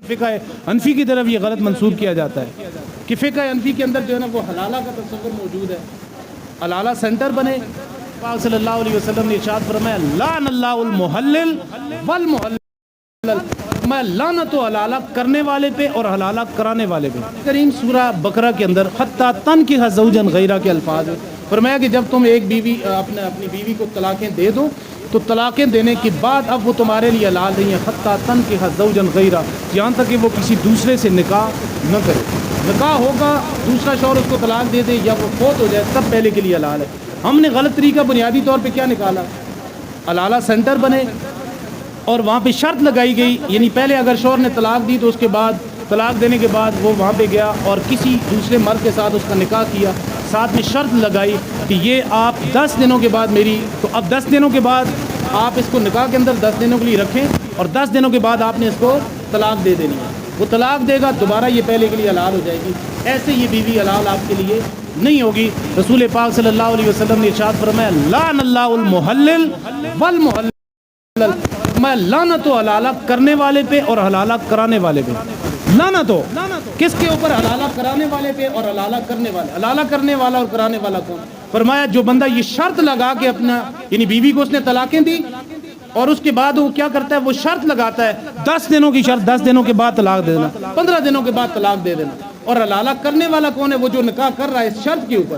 فقہ حنفی کی طرف یہ غلط منسوب کیا جاتا ہے کہ فقہ حنفی کے اندر جو ہے نا وہ حلالہ کا تصور موجود ہے، حلالہ سینٹر بنے۔ پاک صلی اللہ علیہ وسلم نے ارشاد فرمایا لعن اللہ المحلل والمحلل، میں لعنت و حلالہ کرنے والے پہ اور حلالہ کرانے والے پہ۔ کریم سورہ بقرہ کے اندر حتی تنکح زوجا غیرہ کے الفاظ ہیں، فرمایا کہ جب تم ایک بیوی اپنی بیوی کو طلاقیں دے دو تو طلاقیں دینے کے بعد اب وہ تمہارے لیے حلال نہیں ہے حتی تنکح زوجا غیرہ، یہاں تک کہ وہ کسی دوسرے سے نکاح نہ کرے۔ نکاح ہوگا، دوسرا شوہر اس کو طلاق دے دے یا وہ فوت ہو جائے تب پہلے کے لیے حلال ہے۔ ہم نے غلط طریقہ بنیادی طور پہ کیا نکالا، حلالہ سینٹر بنے اور وہاں پہ شرط لگائی گئی، یعنی پہلے اگر شوہر نے طلاق دی تو اس کے بعد طلاق دینے کے بعد وہ وہاں پہ گیا اور کسی دوسرے مرد کے ساتھ اس کا نکاح کیا، ساتھ میں شرط لگائی کہ یہ آپ 10 دنوں کے بعد میری، تو اب 10 دنوں کے بعد آپ اس کو نکاح کے اندر 10 دنوں کے لیے رکھیں اور 10 دنوں کے بعد آپ نے اس کو طلاق دے دینی ہے۔ وہ طلاق دے گا دوبارہ یہ پہلے کے لیے حلال ہو جائے گی، ایسے یہ بیوی حلال آپ کے لیے نہیں ہوگی۔ رسول پاک صلی اللہ علیہ وسلم نے ارشاد فرمایا لعن اللہ المحلل والمحلل، میں لعنت و حلالہ کرنے والے پہ اور حلالہ کرانے والے پہ۔ لعنت ہو کس کے اوپر؟ حلالہ کرانے والے پہ اور حلالہ کرنے والے۔ حلالہ کرنے والا اور کرانے والا کون؟ فرمایا جو بندہ یہ شرط لگا کے اپنا، یعنی بیوی کو اس نے طلاقیں دی اور اس کے بعد وہ کیا کرتا ہے، وہ شرط لگاتا ہے 10 دنوں کی شرط، 10 دنوں کے بعد طلاق دے دینا، 15 دنوں کے بعد طلاق دے دینا۔ اور حلالہ کرنے والا کون ہے؟ وہ جو نکاح کر رہا ہے اس شرط کے اوپر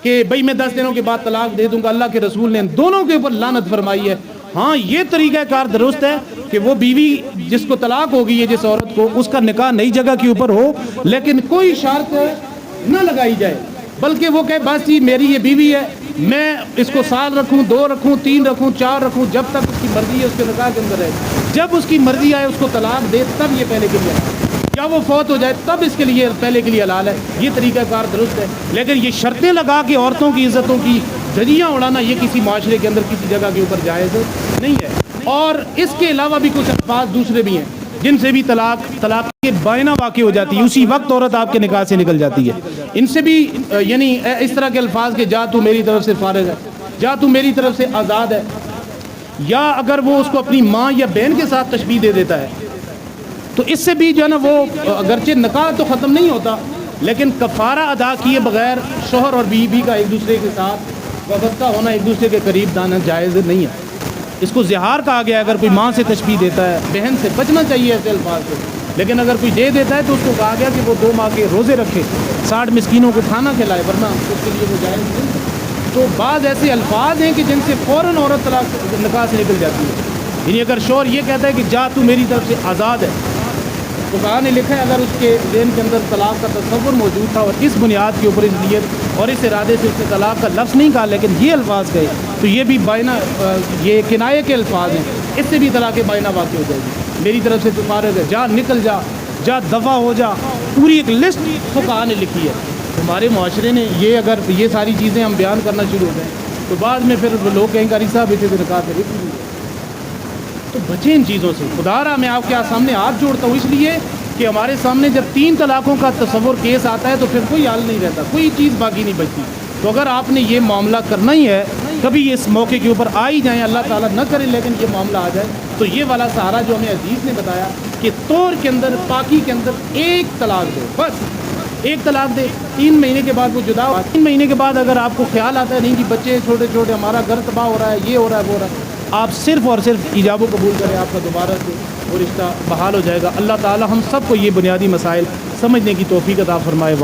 کہ بھئی میں 10 دنوں کے بعد طلاق دے دوں گا۔ اللہ کے رسول نے ان دونوں کے اوپر لعنت فرمائی ہے۔ ہاں یہ طریقہ کار درست ہے کہ وہ بیوی جس کو طلاق ہو گئی ہے، جس عورت کو، اس کا نکاح نئی جگہ کے اوپر ہو لیکن کوئی شرط نہ لگائی جائے، بلکہ وہ کہے بس یہ میری یہ بیوی ہے، میں اس کو سال رکھوں، 2 رکھوں، 3 رکھوں، 4 رکھوں، جب تک اس کی مرضی ہے اس کے نکاح کے اندر ہے۔ جب اس کی مرضی آئے اس کو طلاق دے تب یہ پہلے کے لیے حلال ہے، یا وہ فوت ہو جائے تب اس کے لیے پہلے کے لیے حلال ہے۔ یہ طریقہ کار درست ہے، لیکن یہ شرطیں لگا کے عورتوں کی عزتوں کی دھجیاں اڑانا یہ کسی معاشرے کے اندر کسی جگہ کے اوپر جائز نہیں ہے۔ اور اس کے علاوہ بھی کچھ الفاظ دوسرے بھی ہیں جن سے بھی طلاق کے بائنا واقع ہو جاتی ہے، اسی وقت عورت آپ کے نکاح سے نکل جاتی ہے۔ ان سے بھی یعنی اس طرح کے الفاظ کہ جا تو میری طرف سے فارغ ہے، جا تو میری طرف سے آزاد ہے، یا اگر وہ اس کو اپنی ماں یا بہن کے ساتھ تشبیہ دے دیتا ہے تو اس سے بھی جو ہے نا وہ اگرچہ نکاح تو ختم نہیں ہوتا لیکن کفارہ ادا کیے بغیر شوہر اور بیوی کا ایک دوسرے کے ساتھ وابستہ ہونا، ایک دوسرے کے قریب جانا جائز نہیں ہے۔ اس کو زہار کہا گیا ہے۔ اگر کوئی ماں سے تشبیہ دیتا ہے، بہن سے بچنا چاہیے ایسے الفاظ سے، لیکن اگر کوئی دے دیتا ہے تو اس کو کہا گیا کہ وہ 2 ماہ کے روزے رکھے، 60 مسکینوں کو کھانا کھلائے، ورنہ اس کے لیے وہ جائز نہیں۔ تو بعض ایسے الفاظ ہیں کہ جن سے فوراً عورت طلاق نکاح سے نکل جاتی ہے۔ یعنی اگر شوہر یہ کہتا ہے کہ جا تو میری طرف سے آزاد ہے، تو کہا نے لکھا ہے اگر اس کے ذہن کے اندر طلاق کا تصور موجود تھا اور اس بنیاد کے اوپر، اس نیت اور اس ارادے سے اس نے طلاق کا لفظ نہیں کہا لیکن یہ الفاظ کہے تو یہ بھی بائنا، یہ کنایے کے الفاظ ہیں، اس سے بھی طلاق بائنا واقع ہو جائے گی۔ میری طرف سے تو فارغ ہے، جا نکل جا، جا دفع ہو جا، پوری ایک لسٹ فقہا نے لکھی ہے۔ ہمارے معاشرے نے یہ اگر یہ ساری چیزیں ہم بیان کرنا شروع ہو گئے تو بعد میں پھر لوگ کہیں گے صاحب اسے نکاح سے رک لیجیے۔ تو بچیں ان چیزوں سے، خدا رہا میں آپ کے سامنے ہاتھ جوڑتا ہوں، اس لیے کہ ہمارے سامنے جب 3 طلاقوں کا تصور کیس آتا ہے تو پھر کوئی حل نہیں رہتا، کوئی چیز باقی نہیں بچتی۔ تو اگر آپ نے یہ معاملہ کرنا ہی ہے، کبھی اس موقع کے اوپر آ ہی جائیں، اللہ تعالیٰ نہ کرے لیکن یہ معاملہ آ جائے، تو یہ والا سہارا جو ہمیں حدیث نے بتایا کہ طور کے اندر، پاکی کے اندر 1 طلاق دے، بس 1 طلاق دے، 3 مہینے کے بعد وہ جدا ہو۔ 3 مہینے کے بعد اگر آپ کو خیال آتا ہے نہیں کہ بچے چھوٹے چھوٹے، ہمارا گھر تباہ ہو رہا ہے، یہ ہو رہا ہے، وہ ہو رہا ہے، آپ صرف اور صرف ایجاب و قبول کریں، آپ کا دوبارہ سے وہ رشتہ بحال ہو جائے گا۔ اللہ تعالی ہم سب کو یہ بنیادی مسائل سمجھنے کی توفیق عطا فرمائے۔